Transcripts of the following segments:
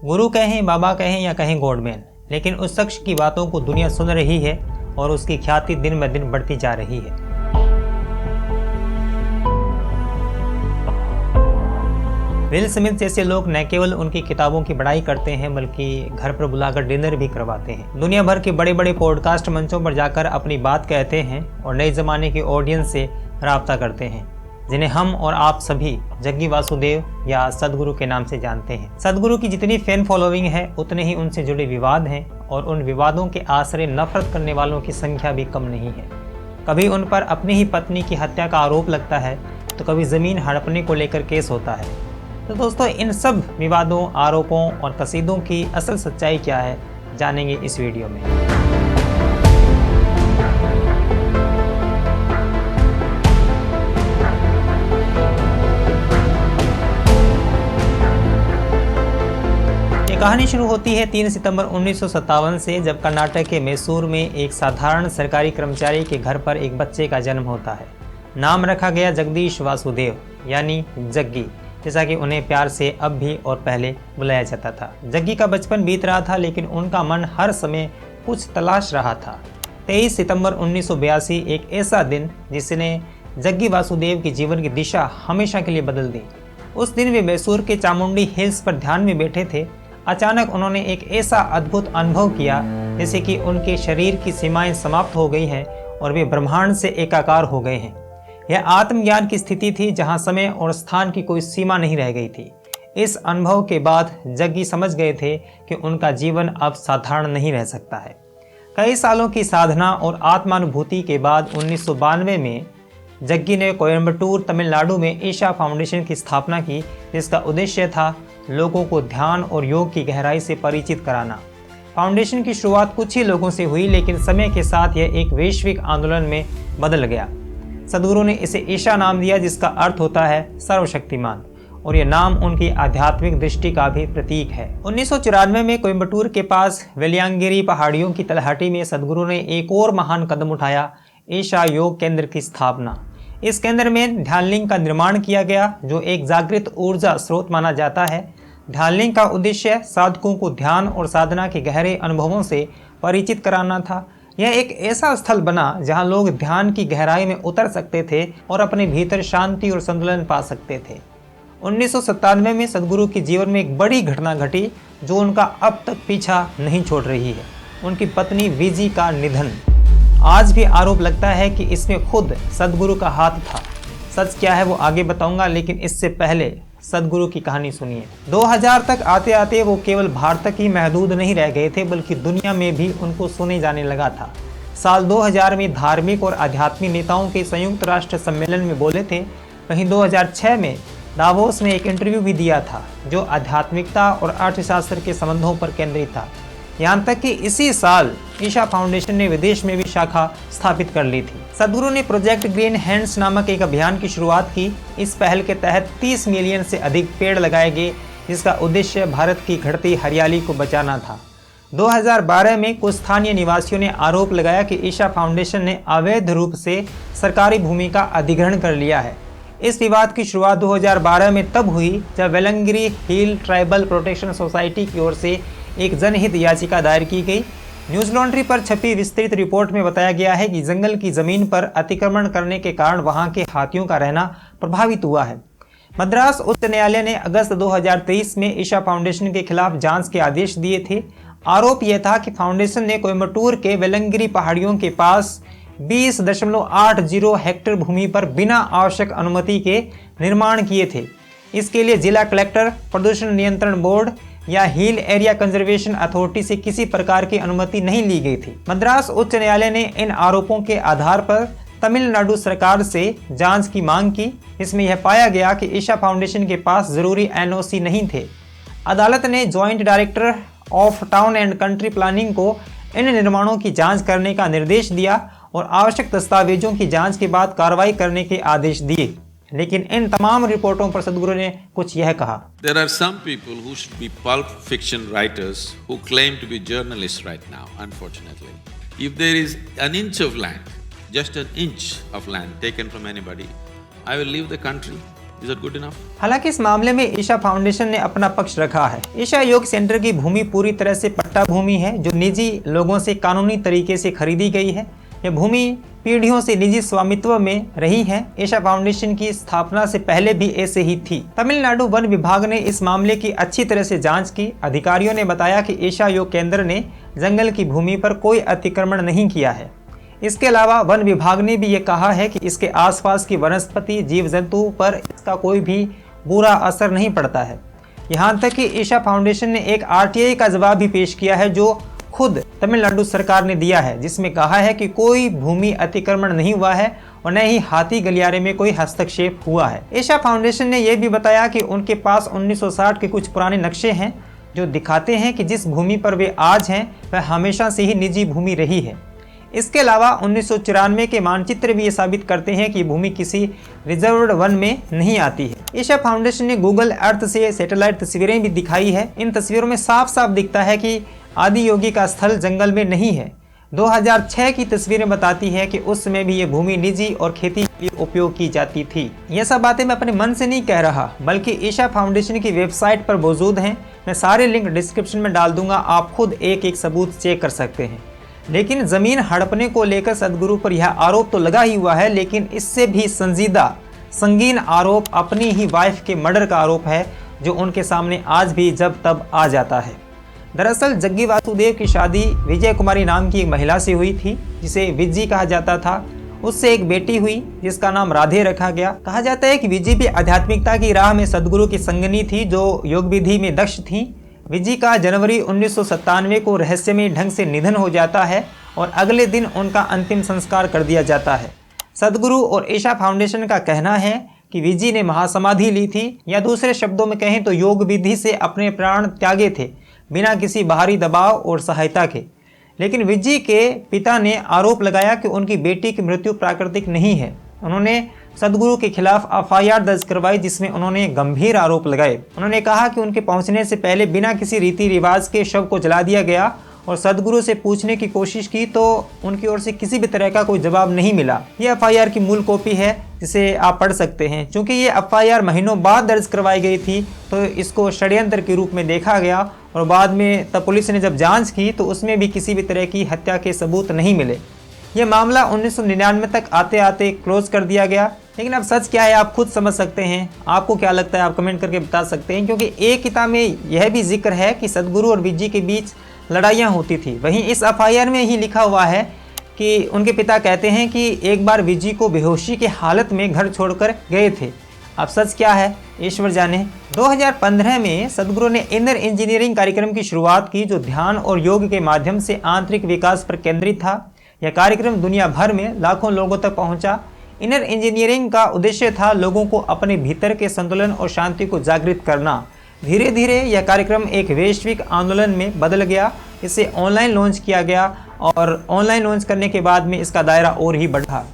गुरु कहें, बाबा कहें या कहें गॉडमैन, लेकिन उस शख्स की बातों को दुनिया सुन रही है और उसकी ख्याति दिन ब दिन बढ़ती जा रही है। विल स्मिथ जैसे लोग न केवल उनकी किताबों की बड़ाई करते हैं बल्कि घर पर बुलाकर डिनर भी करवाते हैं। दुनिया भर के बड़े बड़े पॉडकास्ट मंचों पर जाकर अपनी बात कहते हैं और नए जमाने की ऑडियंस से राब्ता करते हैं, जिन्हें हम और आप सभी जग्गी वासुदेव या सदगुरु के नाम से जानते हैं। सदगुरु की जितनी फैन फॉलोइंग है उतने ही उनसे जुड़े विवाद हैं और उन विवादों के आश्रय नफरत करने वालों की संख्या भी कम नहीं है। कभी उन पर अपनी ही पत्नी की हत्या का आरोप लगता है तो कभी जमीन हड़पने को लेकर केस होता है। तो दोस्तों, इन सब विवादों, आरोपों और कसीदों की असल सच्चाई क्या है, जानेंगे इस वीडियो में। ये कहानी शुरू होती है 3 सितंबर 1957 से, जब कर्नाटक के मैसूर में एक साधारण सरकारी कर्मचारी के घर पर एक बच्चे का जन्म होता है। नाम रखा गया जगदीश वासुदेव यानी जग्गी, जैसा कि उन्हें प्यार से अब भी और पहले बुलाया जाता था। जग्गी का बचपन बीत रहा था, लेकिन उनका मन हर समय कुछ तलाश रहा था। 23 सितंबर 1982 एक ऐसा दिन जिसने जग्गी वासुदेव के जीवन की दिशा हमेशा के लिए बदल दी। उस दिन वे मैसूर के चामुंडी हिल्स पर ध्यान में बैठे थे। अचानक उन्होंने एक ऐसा अद्भुत अनुभव किया जैसे कि उनके शरीर की सीमाएं समाप्त हो गई हैं और वे ब्रह्मांड से एकाकार हो गए हैं। यह आत्मज्ञान की स्थिति थी जहां समय और स्थान की कोई सीमा नहीं रह गई थी। इस अनुभव के बाद जग्गी समझ गए थे कि उनका जीवन अब साधारण नहीं रह सकता है। कई सालों की साधना और आत्मानुभूति के बाद 1992 में जग्गी ने कोयम्बटूर, तमिलनाडु में ईशा फाउंडेशन की स्थापना की, जिसका उद्देश्य था लोगों को ध्यान और योग की गहराई से परिचित कराना। फाउंडेशन की शुरुआत कुछ ही लोगों से हुई, लेकिन समय के साथ यह एक वैश्विक आंदोलन में बदल गया। सदगुरु ने इसे ईशा नाम दिया, जिसका अर्थ होता है सर्वशक्तिमान, और यह नाम उनकी आध्यात्मिक दृष्टि का भी प्रतीक है। 1994 में कोयम्बटूर के पास वेलियांगिरी पहाड़ियों की तलहटी में सदगुरु ने एक और महान कदम उठाया, ईशा योग केंद्र की स्थापना। इस केंद्र में ध्यानलिंग का निर्माण किया गया, जो एक जागृत ऊर्जा स्रोत माना जाता है। ध्यानलिंग का उद्देश्य साधकों को ध्यान और साधना के गहरे अनुभवों से परिचित कराना था। यह एक ऐसा स्थल बना जहां लोग ध्यान की गहराई में उतर सकते थे और अपने भीतर शांति और संतुलन पा सकते थे। 1997 में सदगुरु के जीवन में एक बड़ी घटना घटी जो उनका अब तक पीछा नहीं छोड़ रही है। उनकी पत्नी विजी का निधन। आज भी आरोप लगता है कि इसमें खुद सदगुरु का हाथ था। सच क्या है वो आगे बताऊंगा, लेकिन इससे पहले सदगुरु की कहानी सुनिए। 2000 तक आते आते वो केवल भारत तक ही महदूद नहीं रह गए थे, बल्कि दुनिया में भी उनको सुने जाने लगा था। साल 2000 में धार्मिक और आध्यात्मिक नेताओं के संयुक्त राष्ट्र सम्मेलन में बोले थे। वहीं 2006 में दावोस में एक इंटरव्यू भी दिया था, जो आध्यात्मिकता और अर्थशास्त्र के संबंधों पर केंद्रित था। यहाँ तक कि इसी साल ईशा फाउंडेशन ने विदेश में भी शाखा स्थापित कर ली थी। सदगुरु ने प्रोजेक्ट ग्रीन हैंड्स नामक एक अभियान की शुरुआत की। इस पहल के तहत 30 मिलियन से अधिक पेड़ लगाए गए, जिसका उद्देश्य भारत की घटती हरियाली को बचाना था। 2012 में कुछ स्थानीय निवासियों ने आरोप लगाया कि ईशा फाउंडेशन ने अवैध रूप से सरकारी भूमि का अधिग्रहण कर लिया है। इस विवाद की शुरुआत 2012 में तब हुई जब वेलंगिरी हिल ट्राइबल प्रोटेक्शन सोसाइटी की ओर से एक जनहित याचिका दायर की गई। न्यूज लॉन्ड्री पर छपी विस्तृत रिपोर्ट में बताया गया है कि जंगल की जमीन पर अतिक्रमण करने के कारण वहां के हाथियों का रहना प्रभावित हुआ है। मद्रास उच्च न्यायालय ने अगस्त 2023 में ईशा फाउंडेशन के खिलाफ जांच के आदेश दिए थे। आरोप यह था कि फाउंडेशन ने कोयम्बटूर के वेलंगिरी पहाड़ियों के पास 20.80 हेक्टेयर भूमि पर बिना आवश्यक अनुमति के निर्माण किए थे। इसके लिए जिला कलेक्टर, प्रदूषण नियंत्रण बोर्ड या हिल एरिया कंजर्वेशन अथॉरिटी से किसी प्रकार की अनुमति नहीं ली गई थी। मद्रास उच्च न्यायालय ने इन आरोपों के आधार पर तमिलनाडु सरकार से जांच की मांग की। इसमें यह पाया गया कि ईशा फाउंडेशन के पास जरूरी एनओसी नहीं थे। अदालत ने joint director of town and country planning को इन निर्माणों की जांच करने का निर्देश दिया और आवश्यक दस्तावेजों की जांच के बाद कार्रवाई करने के आदेश दिए। लेकिन इन तमाम रिपोर्टों पर सदगुरु ने कुछ यह कहा। There are some people who should be pulp fiction writers who claim to be journalists right now, unfortunately. If there is an inch of land, just an inch of land taken from anybody, I will leave the country. Is that good enough? हालांकि इस मामले में Isha foundation ने अपना पक्ष रखा है। ईशा योग सेंटर की भूमि पूरी तरह से पट्टा भूमि है जो निजी लोगों से कानूनी तरीके से खरीदी गई है। यह भूमि पीढ़ियों से निजी स्वामित्व में रही है। ईशा फाउंडेशन की स्थापना से पहले भी ऐसे ही थी। तमिलनाडु वन विभाग ने इस मामले की अच्छी तरह से जांच की। अधिकारियों ने बताया कि ईशा योग केंद्र ने जंगल की भूमि पर कोई अतिक्रमण नहीं किया है। इसके अलावा वन विभाग ने भी ये कहा है कि इसके आसपास की वनस्पति जीव जंतु पर इसका कोई भी बुरा असर नहीं पड़ता है। यहाँ तक कि ईशा फाउंडेशन ने एक RTI का जवाब भी पेश किया है जो खुद तमिलनाडु सरकार ने दिया है, जिसमें कहा है कि कोई भूमि अतिक्रमण नहीं हुआ है और न ही हाथी गलियारे में कोई हस्तक्षेप हुआ है। ईशा फाउंडेशन ने यह भी बताया कि उनके पास 1960 के कुछ पुराने नक्शे हैं जो दिखाते हैं कि जिस भूमि पर वे आज हैं वह हमेशा से ही निजी भूमि रही है। इसके अलावा 1994 के मानचित्र भी ये साबित करते हैं कि भूमि किसी रिजर्व्ड वन में नहीं आती है। ईशा फाउंडेशन ने गूगल अर्थ से सैटेलाइट तस्वीरें भी दिखाई है। इन तस्वीरों में साफ साफ दिखता है कि आदि योगी का स्थल जंगल में नहीं है। 2006 की तस्वीरें बताती है कि उस समय भी ये भूमि निजी और खेती के लिए उपयोग की जाती थी। ये सब बातें मैं अपने मन से नहीं कह रहा, बल्कि ईशा फाउंडेशन की वेबसाइट पर मौजूद हैं। मैं सारे लिंक डिस्क्रिप्शन में डाल दूंगा, आप खुद एक एक सबूत चेक कर सकते हैं। लेकिन जमीन हड़पने को लेकर सदगुरु पर यह आरोप तो लगा ही हुआ है, लेकिन इससे भी संगीन आरोप अपनी ही वाइफ के मर्डर का आरोप है जो उनके सामने आज भी जब तब आ जाता है। दरअसल जग्गी वासुदेव की शादी विजय कुमारी नाम की एक महिला से हुई थी जिसे विज्जी कहा जाता था। उससे एक बेटी हुई जिसका नाम राधे रखा गया। कहा जाता है कि विज्जी भी आध्यात्मिकता की राह में सदगुरु की संगनी थी जो योग विधि में दक्ष थी। विज्जी का जनवरी 1997 को रहस्यमय ढंग से निधन हो जाता है और अगले दिन उनका अंतिम संस्कार कर दिया जाता है। सदगुरु और ईशा फाउंडेशन का कहना है कि विज्जी ने महासमाधि ली थी, या दूसरे शब्दों में कहें तो योग विधि से अपने प्राण त्यागे थे बिना किसी बाहरी दबाव और सहायता के। लेकिन विज्जी के पिता ने आरोप लगाया कि उनकी बेटी की मृत्यु प्राकृतिक नहीं है। उन्होंने सदगुरु के खिलाफ FIR दर्ज करवाई जिसमें उन्होंने गंभीर आरोप लगाए। उन्होंने कहा कि उनके पहुंचने से पहले बिना किसी रीति रिवाज के शव को जला दिया गया और सदगुरु से पूछने की कोशिश की तो उनकी ओर से किसी भी तरह का कोई जवाब नहीं मिला। ये FIR की मूल कॉपी है जिसे आप पढ़ सकते हैं। चूँकि ये FIR महीनों बाद दर्ज करवाई गई थी तो इसको षड्यंत्र के रूप में देखा गया और बाद में तब पुलिस ने जब जाँच की तो उसमें भी किसी भी तरह की हत्या के सबूत नहीं मिले। यह मामला 1999 तक आते आते क्लोज कर दिया गया। लेकिन अब सच क्या है आप खुद समझ सकते हैं। आपको क्या लगता है आप कमेंट करके बता सकते हैं, क्योंकि एक किताब में यह भी जिक्र है कि सदगुरु और विज्जी के बीच लड़ाइयाँ होती थी। वहीं इस FIR में ही लिखा हुआ है कि उनके पिता कहते हैं कि एक बार विज्जी को बेहोशी की हालत में घर छोड़कर गए थे। अब सच क्या है ईश्वर जाने। 2015 में सदगुरु ने इनर इंजीनियरिंग कार्यक्रम की शुरुआत की जो ध्यान और योग के माध्यम से आंतरिक विकास पर केंद्रित था। यह कार्यक्रम दुनिया भर में लाखों लोगों तक पहुंचा। इनर इंजीनियरिंग का उद्देश्य था लोगों को अपने भीतर के संतुलन और शांति को जागृत करना। धीरे धीरे यह कार्यक्रम एक वैश्विक आंदोलन में बदल गया। इसे ऑनलाइन लॉन्च किया गया और ऑनलाइन लॉन्च करने के बाद में इसका दायरा और ही बढ़ा।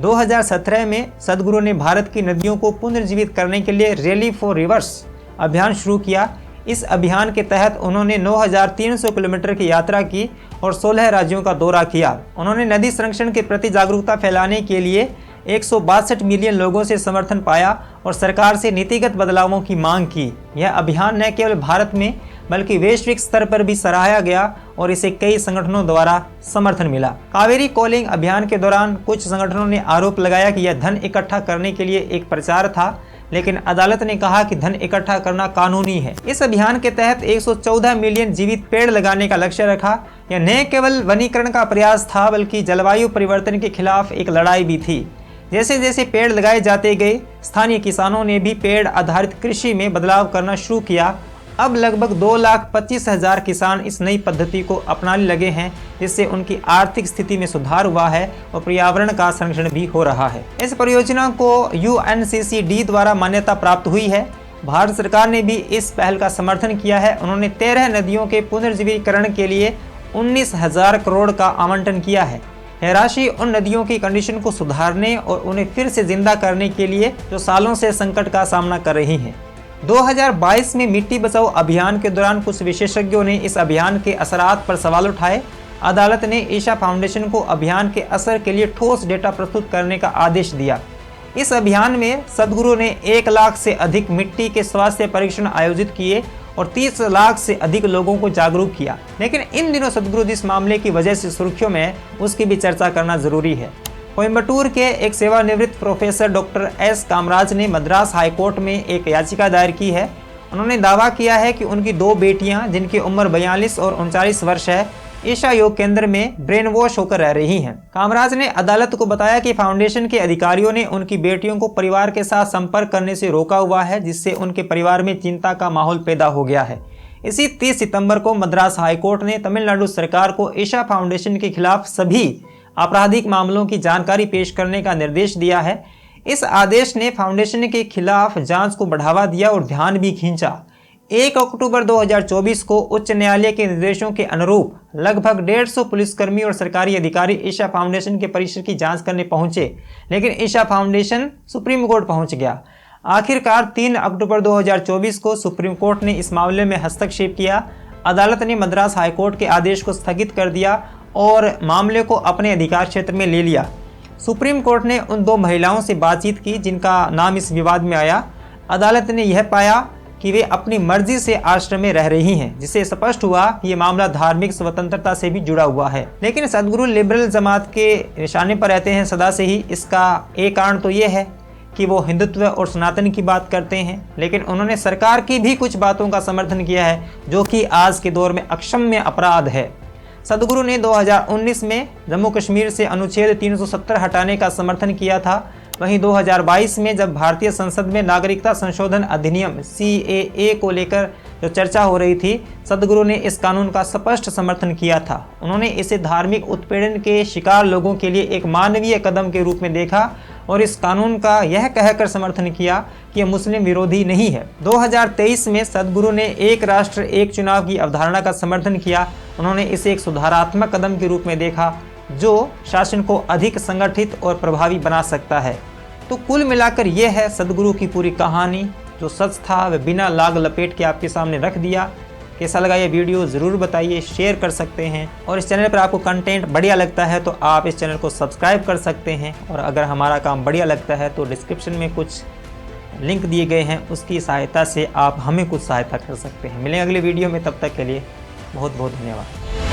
2017 में सदगुरु ने भारत की नदियों को पुनर्जीवित करने के लिए रैली फॉर रिवर्स अभियान शुरू किया। इस अभियान के तहत उन्होंने 9,300 किलोमीटर की यात्रा की और 16 राज्यों का दौरा किया। उन्होंने नदी संरक्षण के प्रति जागरूकता फैलाने के लिए 162 मिलियन लोगों से समर्थन पाया और सरकार से नीतिगत बदलावों की मांग की। यह अभियान न केवल भारत में बल्कि वैश्विक स्तर पर भी सराहा गया और इसे कई संगठनों द्वारा समर्थन मिला। कावेरी कॉलिंग अभियान के दौरान कुछ संगठनों ने आरोप लगाया कि यह धन इकट्ठा करने के लिए एक प्रचार था, लेकिन अदालत ने कहा कि धन इकट्ठा करना कानूनी है। इस अभियान के तहत 114 मिलियन जीवित पेड़ लगाने का लक्ष्य रखा। यह न केवल वनीकरण का प्रयास था बल्कि जलवायु परिवर्तन के खिलाफ एक लड़ाई भी थी। जैसे जैसे पेड़ लगाए जाते गए स्थानीय किसानों ने भी पेड़ आधारित कृषि में बदलाव करना शुरू किया। अब लगभग 2,25,000 किसान इस नई पद्धति को अपनाने लगे हैं, जिससे उनकी आर्थिक स्थिति में सुधार हुआ है और पर्यावरण का संरक्षण भी हो रहा है। इस परियोजना को UNCCD द्वारा मान्यता प्राप्त हुई है। भारत सरकार ने भी इस पहल का समर्थन किया है। उन्होंने 13 नदियों के पुनर्जीवीकरण के लिए 19,000 करोड़ का आवंटन किया है। यह राशि उन नदियों की कंडीशन को सुधारने और उन्हें फिर से जिंदा करने के लिए जो सालों से संकट का सामना कर रही हैं। 2022 में मिट्टी बचाओ अभियान के दौरान कुछ विशेषज्ञों ने इस अभियान के असरात पर सवाल उठाए। अदालत ने ईशा फाउंडेशन को अभियान के असर के लिए ठोस डेटा प्रस्तुत करने का आदेश दिया। इस अभियान में सदगुरु ने 1 लाख से अधिक मिट्टी के स्वास्थ्य परीक्षण आयोजित किए और 30 लाख से अधिक लोगों को जागरूक किया। लेकिन इन दिनों सदगुरु जिस मामले की वजह से सुर्खियों में, उसकी भी चर्चा करना जरूरी है। कोयम्बटूर के एक सेवानिवृत्त प्रोफेसर डॉक्टर एस कामराज ने मद्रास हाईकोर्ट में एक याचिका दायर की है। उन्होंने दावा किया है कि उनकी 2 बेटियां, जिनकी उम्र 42 और 39 वर्ष है, ईशा योग केंद्र में ब्रेन वॉश होकर रह रही हैं। कामराज ने अदालत को बताया कि फाउंडेशन के अधिकारियों ने उनकी बेटियों को परिवार के साथ संपर्क करने से रोका हुआ है, जिससे उनके परिवार में चिंता का माहौल पैदा हो गया है। इसी 30 सितंबर को मद्रास हाईकोर्ट ने तमिलनाडु सरकार को ईशा फाउंडेशन के खिलाफ सभी आपराधिक मामलों की जानकारी पेश करने का निर्देश दिया है। इस आदेश ने फाउंडेशन के खिलाफ जांच को बढ़ावा दिया और ध्यान भी खींचा। 1 अक्टूबर 2024 को उच्च न्यायालय के निर्देशों के अनुरूप लगभग 150 पुलिसकर्मी और सरकारी अधिकारी ईशा फाउंडेशन के परिसर की जांच करने पहुंचे, लेकिन ईशा फाउंडेशन सुप्रीम कोर्ट पहुंच गया। आखिरकार 3 अक्टूबर 2024 को सुप्रीम कोर्ट ने इस मामले में हस्तक्षेप किया। अदालत ने मद्रास हाईकोर्ट के आदेश को स्थगित कर दिया और मामले को अपने अधिकार क्षेत्र में ले लिया। सुप्रीम कोर्ट ने उन 2 महिलाओं से बातचीत की जिनका नाम इस विवाद में आया। अदालत ने यह पाया कि वे अपनी मर्जी से आश्रम में रह रही हैं, जिससे स्पष्ट हुआ कि ये मामला धार्मिक स्वतंत्रता से भी जुड़ा हुआ है। लेकिन सदगुरु लिबरल जमात के निशाने पर रहते हैं सदा से ही। इसका एक कारण तो ये है कि वो हिंदुत्व और सनातन की बात करते हैं, लेकिन उन्होंने सरकार की भी कुछ बातों का समर्थन किया है, जो कि आज के दौर में अक्षम्य अपराध है। सदगुरु ने 2019 में जम्मू कश्मीर से अनुच्छेद 370 हटाने का समर्थन किया था। वहीं 2022 में जब भारतीय संसद में नागरिकता संशोधन अधिनियम CAA को लेकर जो चर्चा हो रही थी, सदगुरु ने इस कानून का स्पष्ट समर्थन किया था। उन्होंने इसे धार्मिक उत्पीड़न के शिकार लोगों के लिए एक मानवीय कदम के रूप में देखा और इस कानून का यह कहकर समर्थन किया कि यह मुस्लिम विरोधी नहीं है। 2023 में सदगुरु ने 1 राष्ट्र 1 चुनाव की अवधारणा का समर्थन किया। उन्होंने इसे एक सुधारात्मक कदम के रूप में देखा, जो शासन को अधिक संगठित और प्रभावी बना सकता है। तो कुल मिलाकर यह है सदगुरु की पूरी कहानी। जो सच था वह बिना लाग लपेट के आपके सामने रख दिया। कैसा लगा ये वीडियो ज़रूर बताइए, शेयर कर सकते हैं। और इस चैनल पर आपको कंटेंट बढ़िया लगता है तो आप इस चैनल को सब्सक्राइब कर सकते हैं। और अगर हमारा काम बढ़िया लगता है तो डिस्क्रिप्शन में कुछ लिंक दिए गए हैं, उसकी सहायता से आप हमें कुछ सहायता कर सकते हैं। मिलेंगे अगले वीडियो में, तब तक के लिए बहुत बहुत धन्यवाद।